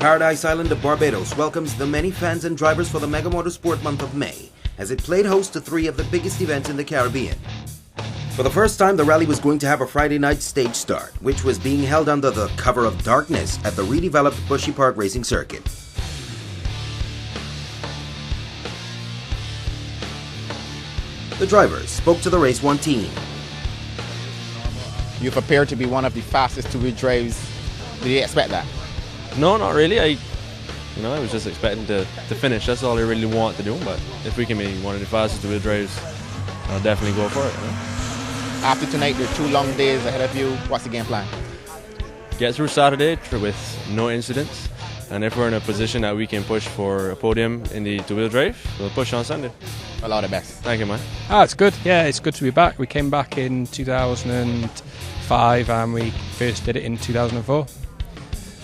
Paradise Island of Barbados welcomes the many fans and drivers for the Mega Motorsport month of May, as it played host to three of the biggest events in the Caribbean. For the first time, the rally was going to have a Friday night stage start, which was being held under the cover of darkness at the redeveloped Bushy Park Racing Circuit. The drivers spoke to the Race 1 team. You prepared to be one of the fastest two-wheel drives. Did you expect that? No, not really. I was just expecting to finish. That's all I really want to do. But if we can be one of the fastest two-wheel drives, I'll definitely go for it. After tonight, there are 2 long days ahead of you. What's the game plan? Get through Saturday with no incidents. And if we're in a position that we can push for a podium in the two-wheel drive, we'll push on Sunday. A lot of best. Thank you, man. It's good. Yeah, it's good to be back. We came back in 2005 and we first did it in 2004.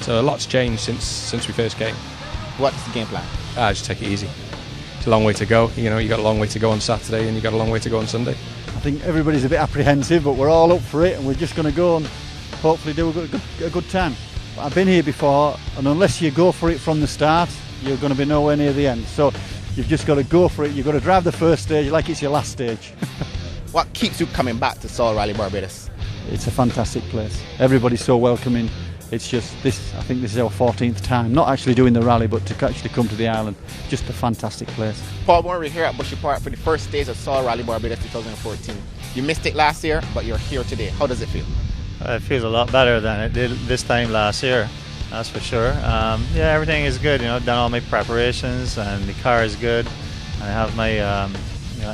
So a lot's changed since we first came. What's the game plan? Just take it easy. It's a long way to go. You got a long way to go on Saturday and you got a long way to go on Sunday. I think everybody's a bit apprehensive, but we're all up for it, and we're just going to go and hopefully do a good time. I've been here before, and unless you go for it from the start, you're going to be nowhere near the end. So you've just got to go for it. You've got to drive the first stage like it's your last stage. What keeps you coming back to Sol Rally Barbados? It's a fantastic place. Everybody's so welcoming. It's just this. I think this is our 14th time, not actually doing the rally, but to actually come to the island. Just a fantastic place. Paul, we're here at Bushy Park for the first stage of Sol Rally Barbados 2014. You missed it last year, but you're here today. How does it feel? It feels a lot better than it did this time last year, that's for sure. Yeah, everything is good. Done all my preparations, and the car is good. I have my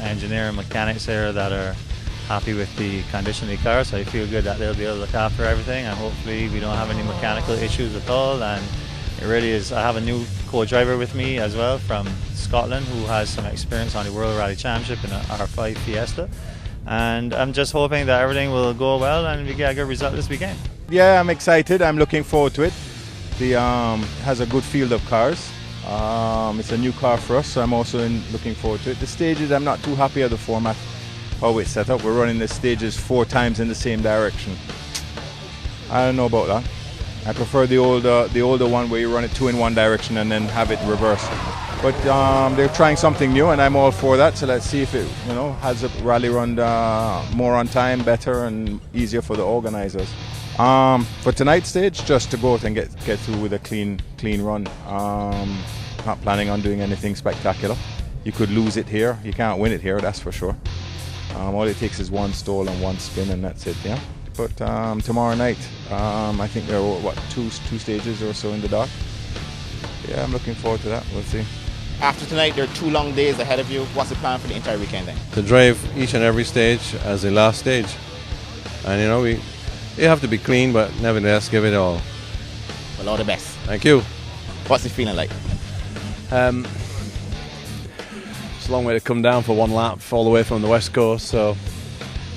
engineer and mechanics here that are happy with the condition of the car, so I feel good that they'll be able to look after everything, and hopefully we don't have any mechanical issues at all. And it really is. I have a new co-driver with me as well from Scotland who has some experience on the World Rally Championship in an R5 Fiesta, and I'm just hoping that everything will go well and we get a good result this weekend. Yeah, I'm excited. I'm looking forward to it. The has a good field of cars. It's a new car for us, so I'm also looking forward to it. The stages, I'm not too happy with the format. How it's set up. We're running the stages 4 times in the same direction. I don't know about that. I prefer the older one where you run it 2 in one direction and then have it reversed. But they're trying something new, and I'm all for that. So let's see if it, has a rally run more on time, better, and easier for the organisers. For tonight's stage, just to go out and get through with a clean run. Not planning on doing anything spectacular. You could lose it here. You can't win it here, that's for sure. All it takes is 1 stall and 1 spin, and that's it. Yeah. But tomorrow night, I think there are two stages or so in the dark. Yeah, I'm looking forward to that. We'll see. After tonight, there are 2 long days ahead of you. What's the plan for the entire weekend then? To drive each and every stage as the last stage, and you have to be clean, but nevertheless give it all. Well, all the best. Thank you. What's it feeling like? It's a long way to come down for 1 lap all the way from the west coast, so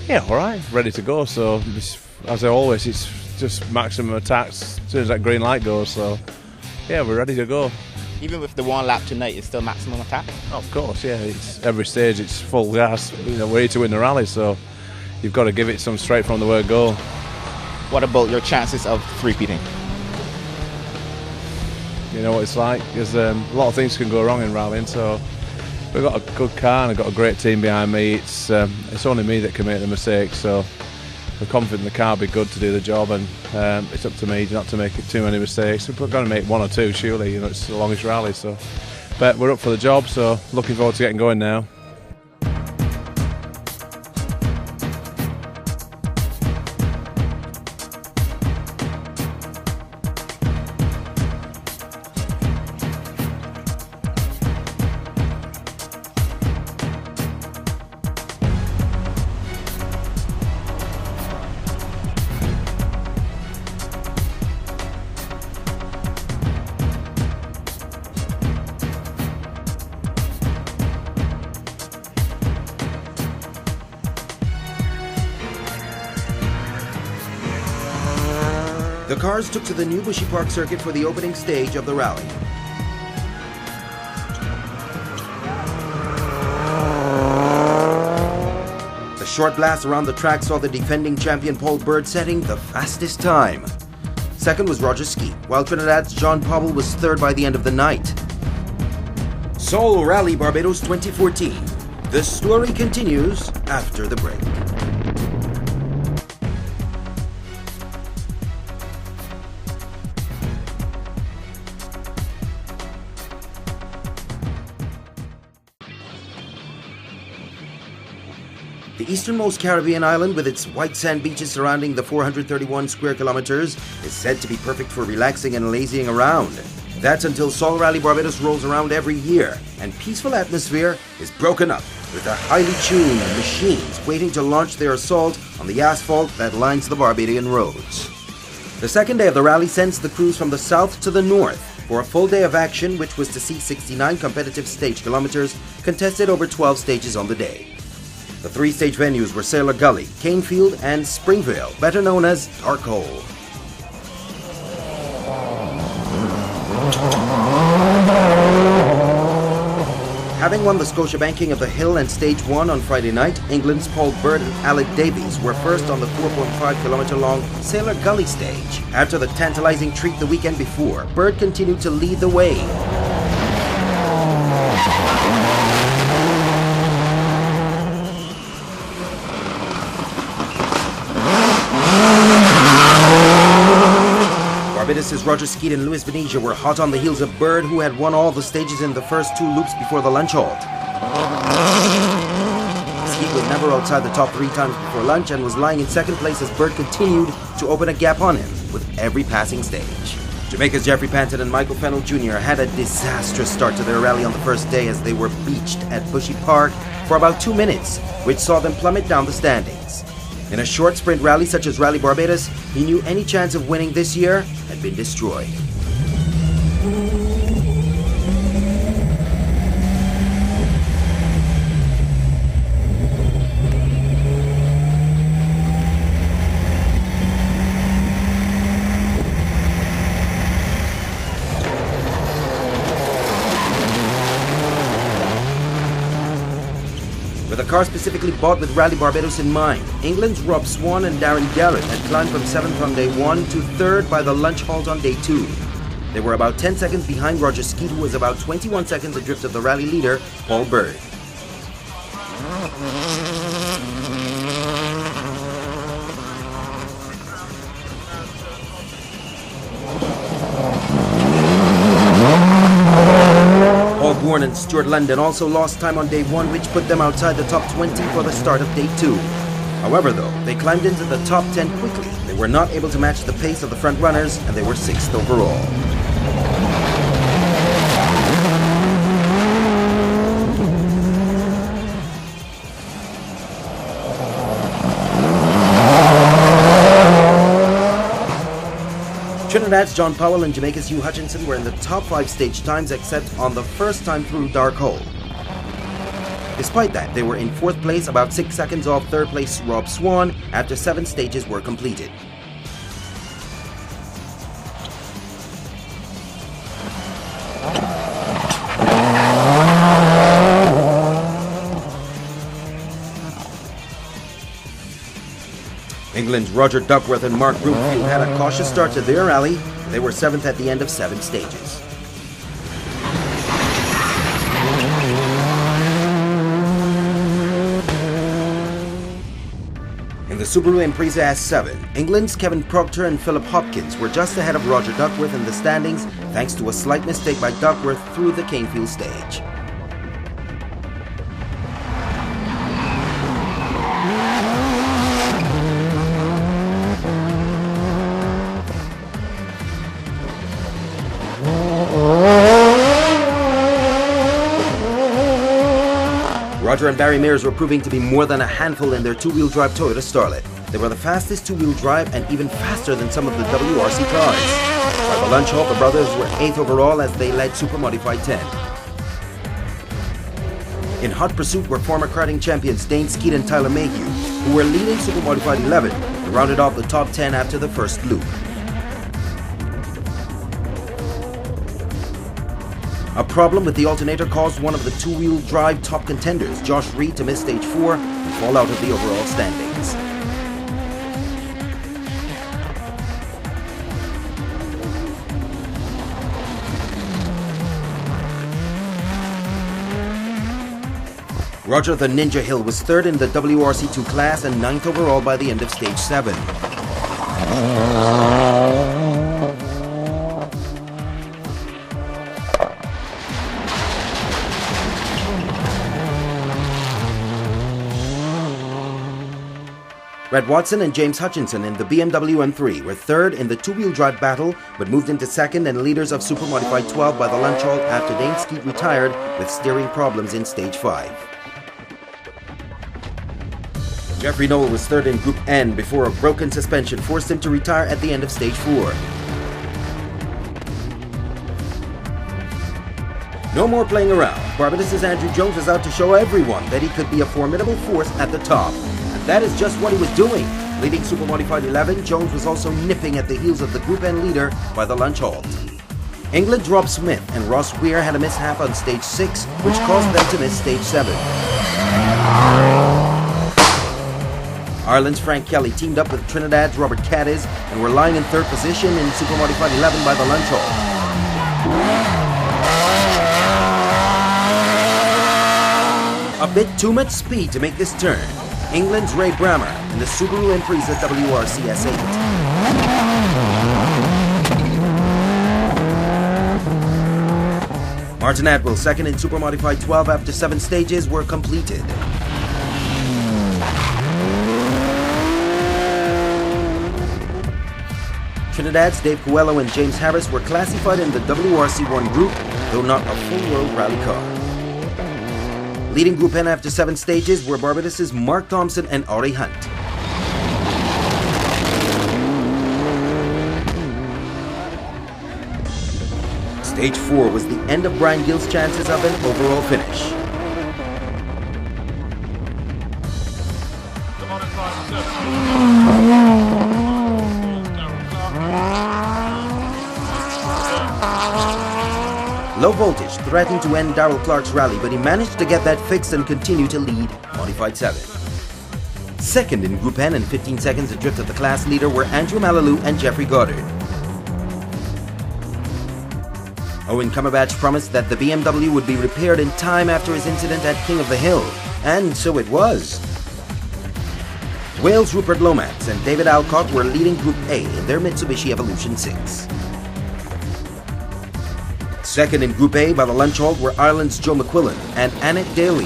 yeah, all right, ready to go. So as always, it's just maximum attacks as soon as that green light goes. So yeah, we're ready to go. Even with the 1 lap tonight, it's still maximum attack? Of course, yeah. It's every stage, it's full gas. We're here to win the rally, so you've got to give it some straight from the word go. What about your chances of three-peating? You know what it's like. There's a lot of things can go wrong in rallying, so we've got a good car and I've got a great team behind me. It's only me that can make the mistakes, so I'm confident the car will be good to do the job, and it's up to me not to make too many mistakes. We're going to make 1 or 2 surely. It's the longest rally, so. But we're up for the job, so looking forward to getting going now. The cars took to the new Bushy Park circuit for the opening stage of the rally. The short blast around the track saw the defending champion Paul Bird setting the fastest time. Second was Roger Skeet, while Trinidad's John Powell was third by the end of the night. Sol Rally Barbados 2014. The story continues after the break. The easternmost Caribbean island, with its white sand beaches surrounding the 431 square kilometers, is said to be perfect for relaxing and lazying around. That's until Sol Rally Barbados rolls around every year, and peaceful atmosphere is broken up with the highly tuned machines waiting to launch their assault on the asphalt that lines the Barbadian roads. The second day of the rally sends the crews from the south to the north for a full day of action, which was to see 69 competitive stage kilometers contested over 12 stages on the day. The three-stage venues were Sailor Gully, Canefield, and Springvale, better known as Dark Hole. Having won the Scotiabanking of the Hill and Stage 1 on Friday night, England's Paul Bird and Alec Davies were first on the 4.5-kilometer-long Sailor Gully stage. After the tantalizing treat the weekend before, Bird continued to lead the way. Barbados' Roger Skeet and Louis Venetia were hot on the heels of Bird, who had won all the stages in the first two loops before the lunch halt. Skeet was never outside the top 3 times before lunch and was lying in second place as Bird continued to open a gap on him with every passing stage. Jamaica's Jeffrey Panton and Michael Fennell Jr. had a disastrous start to their rally on the first day as they were beached at Bushy Park for about 2 minutes, which saw them plummet down the standings. In a short sprint rally such as Rally Barbados, he knew any chance of winning this year had been destroyed. With a car specifically bought with Rally Barbados in mind, England's Rob Swan and Darren Garrett had climbed from 7th on day 1 to 3rd by the lunch halt on day 2. They were about 10 seconds behind Roger Skeet, who was about 21 seconds adrift of the rally leader, Paul Bird. Bourne and Stuart London also lost time on day 1, which put them outside the top 20 for the start of day 2. However, though, they climbed into the top 10 quickly. They were not able to match the pace of the front runners, and they were 6th overall. Trinidad's John Powell and Jamaica's Hugh Hutchinson were in the top 5 stage times except on the first time through Dark Hole. Despite that, they were in 4th place, about 6 seconds off 3rd place Rob Swan after 7 stages were completed. England's Roger Duckworth and Mark Brookfield had a cautious start to their rally. They were 7th at the end of 7 stages. In the Subaru Impreza S7, England's Kevin Proctor and Philip Hopkins were just ahead of Roger Duckworth in the standings thanks to a slight mistake by Duckworth through the Canefield stage. Roger and Barry Mears were proving to be more than a handful in their two-wheel drive Toyota Starlet. They were the fastest two-wheel drive and even faster than some of the WRC cars. By the lunch halt, the brothers were 8th overall as they led Super Modified 10. In hot pursuit were former karting champions Dane Skeet and Tyler Mayhew, who were leading Super Modified 11 and rounded off the top 10 after the first loop. A problem with the alternator caused one of the two-wheel drive top contenders, Josh Reed, to miss stage 4 and fall out of the overall standings. Roger the Ninja Hill was third in the WRC2 class and ninth overall by the end of stage 7. Red Watson and James Hutchinson in the BMW M3 were third in the two-wheel drive battle, but moved into second and leaders of Super Modified 12 by the lunch halt after Dane Skeet retired with steering problems in stage 5. Jeffrey Noel was third in Group N before a broken suspension forced him to retire at the end of stage 4. No more playing around. Barbados' Andrew Jones was out to show everyone that he could be a formidable force at the top. That is just what he was doing. Leading Super Modified 11, Jones was also nipping at the heels of the Group N leader by the lunch halt. England's Rob Smith and Ross Weir had a mishap on stage 6, which caused them to miss stage 7. Ireland's Frank Kelly teamed up with Trinidad's Robert Cadiz and were lying in third position in Super Modified 11 by the lunch halt. A bit too much speed to make this turn. England's Ray Brammer in the Subaru Impreza WRC S8. Martin Atwill, second in Super Modified 12 after 7 stages were completed. Trinidad's Dave Coelho and James Harris were classified in the WRC1 group, though not a full World Rally car. Leading Group N after 7 stages were Barbados' Mark Thompson and Ori Hunt. Stage 4 was the end of Brian Gill's chances of an overall finish. Low voltage threatened to end Darrell Clark's rally, but he managed to get that fixed and continue to lead Modified 7. Second in Group N and 15 seconds adrift of the class leader were Andrew Malalou and Jeffrey Goddard. Owen Cumberbatch promised that the BMW would be repaired in time after his incident at King of the Hill, and so it was. Wales' Rupert Lomax and David Alcott were leading Group A in their Mitsubishi Evolution 6. Second in Group A by the lunch halt were Ireland's Joe McQuillan and Annette Daly.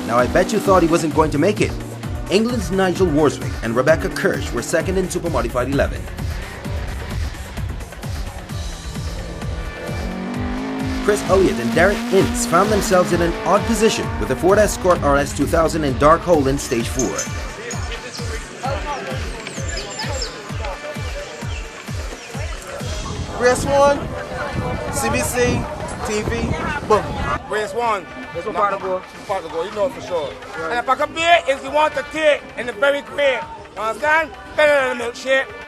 Now I bet you thought he wasn't going to make it. England's Nigel Worswick and Rebecca Kirsch were second in Super Modified 11. Chris Elliott and Derek Ince found themselves in an odd position with the Ford Escort RS 2000 in dark hole in stage 4. Race 1, CBC, TV, boom. Race 1. There's no part to go. Part to go, you know it for sure. Right. And if I could beat, if you want the tea in the very great. You understand? Better than the milkshake.